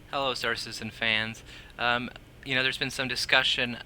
Hello, Star Citizen fans. There's been some discussion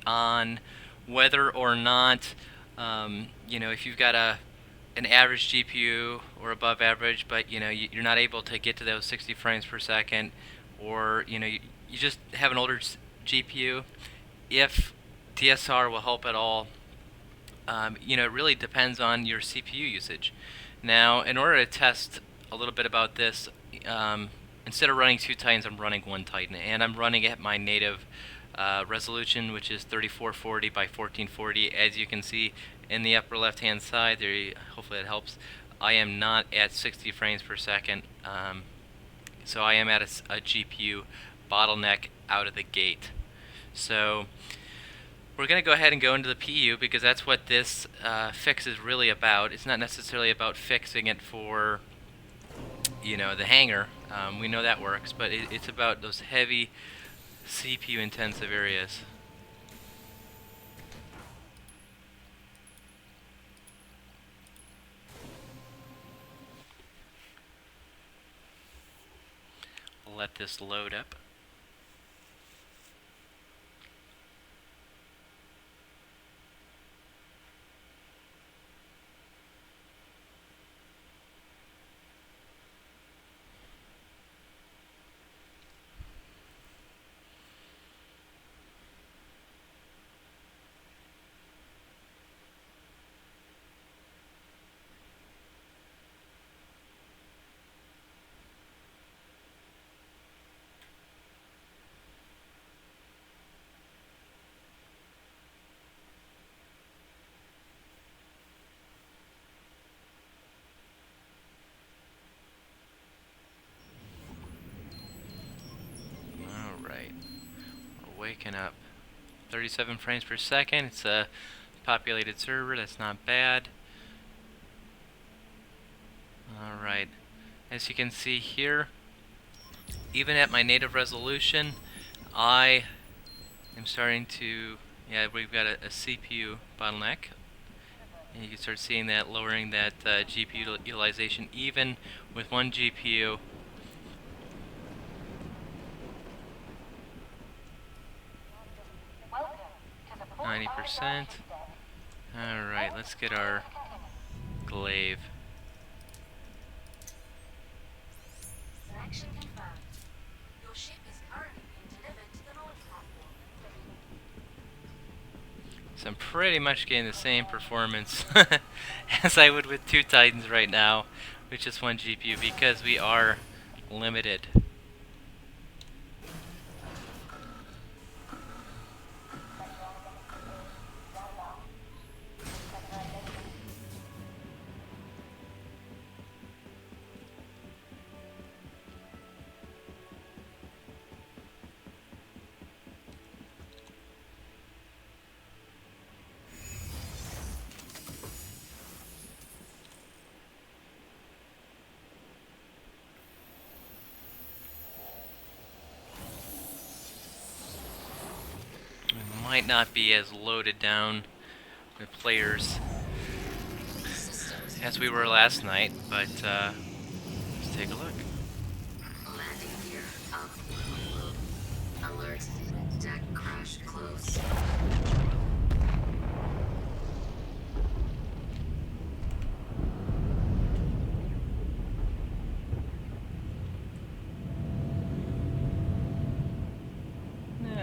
on whether or not, if you've got an average GPU or above average, but you're not able to get to those 60 frames per second, or you just have an older GPU, if DSR will help at all. It really depends on your CPU usage. Now, in order to test a little bit about this, instead of running two Titans, I'm running one Titan, and I'm running at my native resolution, which is 3440 by 1440. As you can see in the upper left-hand side, there, hopefully that helps. I am not at 60 frames per second, so I am at a GPU bottleneck out of the gate. So we're going to go ahead and go into the PU because that's what this fix is really about. It's not necessarily about fixing it for, the hangar. We know that works, but it's about those heavy CPU intensive areas. I'll let this load up. Waking up. 37 frames per second. It's a populated server. That's not bad. Alright. As you can see here, even at my native resolution, I am starting to... Yeah, we've got a CPU bottleneck. And you can start seeing that lowering that GPU utilization even with one GPU. 90%. Alright, let's get our glaive. So I'm pretty much getting the same performance as I would with two Titans right now with just one GPU because we are limited. Might not be as loaded down with players as we were last night, but let's take a look. Landing gear up. Alert. Deck crash close.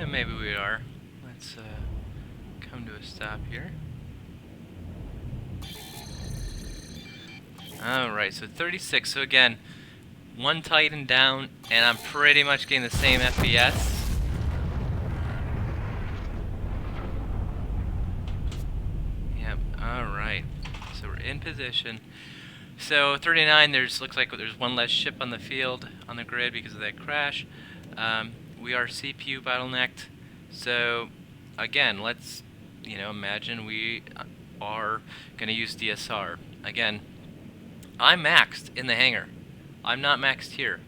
Maybe we are. Let's come to a stop here. Alright, so 36. So again, one Titan down, and I'm pretty much getting the same FPS. Yep, alright. So we're in position. So 39, looks like there's one less ship on the field, on the grid because of that crash. We are CPU bottlenecked. So again, let's imagine we are going to use DSR. Again, I'm maxed in the hangar. I'm not maxed here.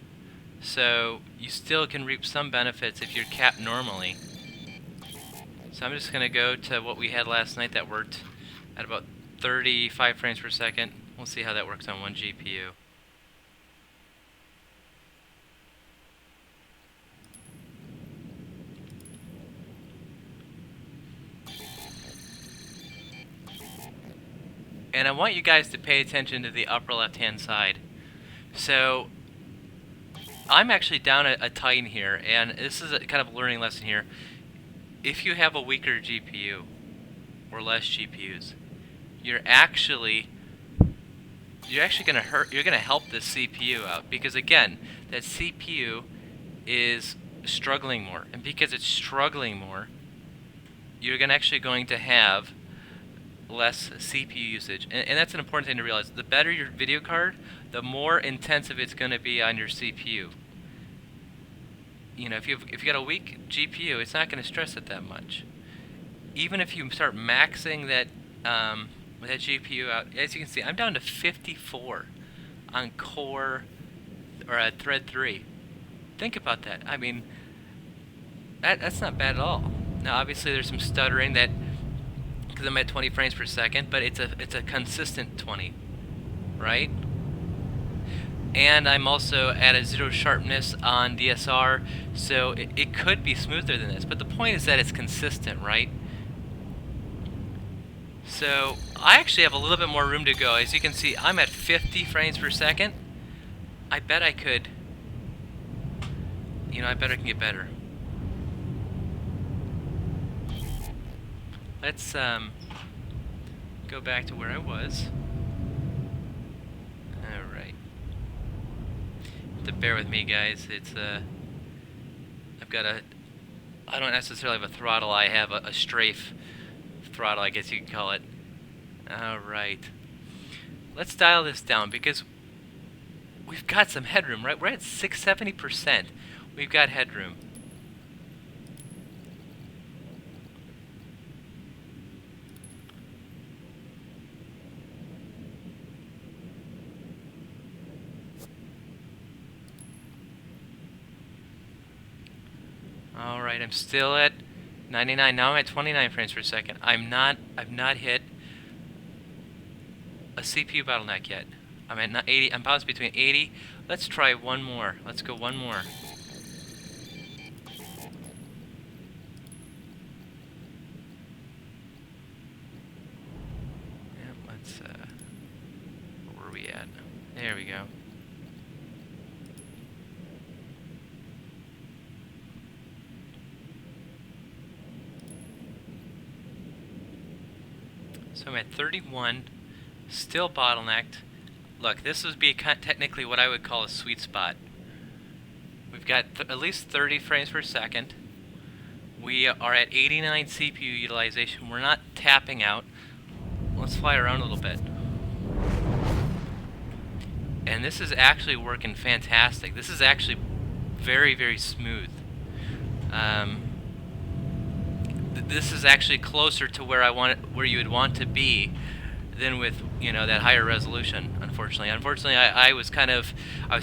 So you still can reap some benefits if you're capped normally. So I'm just going to go to what we had last night that worked at about 35 frames per second. We'll see how that works on one GPU. And I want you guys to pay attention to the upper left-hand side. So I'm actually down a Titan here, and this is a kind of learning lesson here. If you have a weaker GPU or less GPUs, you're actually going to you're going to help the CPU out, because again, that CPU is struggling more, and because it's struggling more, you're actually going to have less CPU usage, and that's an important thing to realize. The better your video card, the more intensive it's going to be on your CPU. You know, if you got a weak GPU, it's not going to stress it that much. Even if you start maxing that that GPU out, as you can see, I'm down to 54 on core or thread 3. Think about that. I mean, that's not bad at all. Now, obviously, there's some stuttering that because I'm at 20 frames per second, but it's a consistent 20, right? And I'm also at a 0 sharpness on DSR, so it could be smoother than this. But the point is that it's consistent, right? So I actually have a little bit more room to go. As you can see, I'm at 50 frames per second. I bet I could, I bet I can get better. Let's go back to where I was. Alright. To bear with me, guys. It's I don't necessarily have a throttle, I have a strafe throttle, I guess you could call it. Alright. Let's dial this down, because we've got some headroom, right? We're at 70%. We've got headroom. Alright, I'm still at 99. Now I'm at 29 frames per second. I've not hit a CPU bottleneck yet. I'm at 80. I'm bounced between 80. Let's try one more. Let's go one more. Yep, let's where are we at? There we go. So I'm at 31, still bottlenecked. Look, this would be technically what I would call a sweet spot. We've got at least 30 frames per second. We are at 89 CPU utilization. We're not tapping out. Let's fly around a little bit. And this is actually working fantastic. This is actually very, very smooth. This is actually closer to where where you would want to be than with that higher resolution. Unfortunately, I was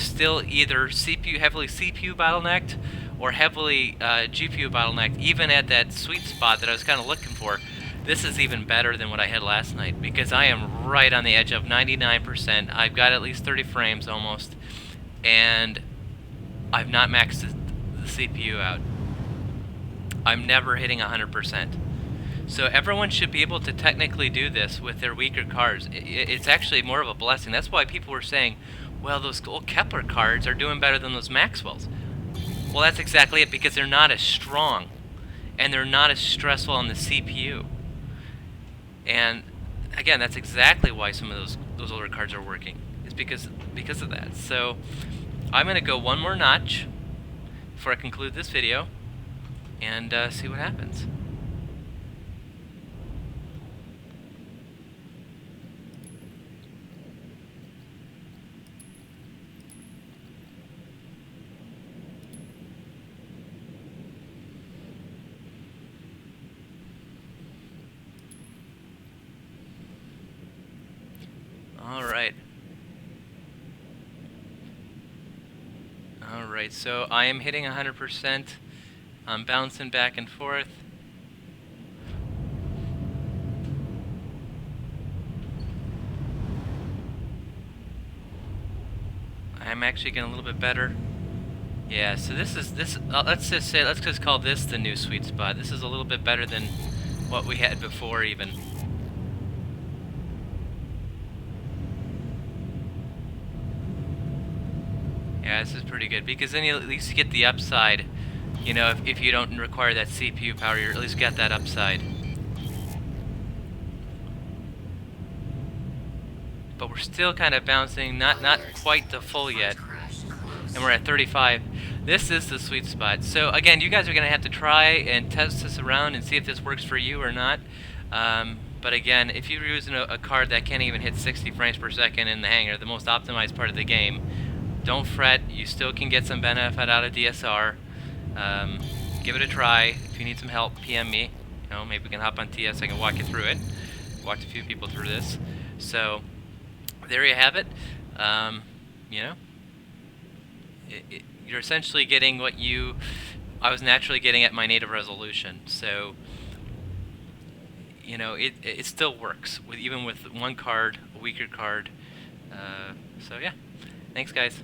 still either heavily CPU bottlenecked or heavily GPU bottlenecked. Even at that sweet spot that I was kind of looking for, this is even better than what I had last night, because I am right on the edge of 99%. I've got at least 30 frames almost, and I've not maxed the CPU out. I'm never hitting 100%. So everyone should be able to technically do this with their weaker cards. It's actually more of a blessing. That's why people were saying, well, those old Kepler cards are doing better than those Maxwells. Well, that's exactly it, because they're not as strong, and they're not as stressful on the CPU. And again, that's exactly why some of those older cards are working. It's because of that. So I'm going to go one more notch before I conclude this video, and see what happens. Alright, so I am hitting 100%. I'm bouncing back and forth. I'm actually getting a little bit better. Yeah, so let's just call this the new sweet spot. This is a little bit better than what we had before even. Yeah, this is pretty good because then you at least get the upside. You know, if you don't require that CPU power, you at least get that upside. But we're still kind of bouncing, not quite to full yet, and we're at 35. This is the sweet spot. So again, you guys are going to have to try and test this around and see if this works for you or not. But again, if you're using a card that can't even hit 60 frames per second in the hangar, the most optimized part of the game, don't fret. You still can get some benefit out of DSR. Give it a try. If you need some help, PM me. You know, maybe we can hop on TS. I can walk you through it. Walked a few people through this. So there you have it. You know, you're essentially getting what I was naturally getting at my native resolution. So you know, it still works even with one card, a weaker card. So yeah, thanks guys.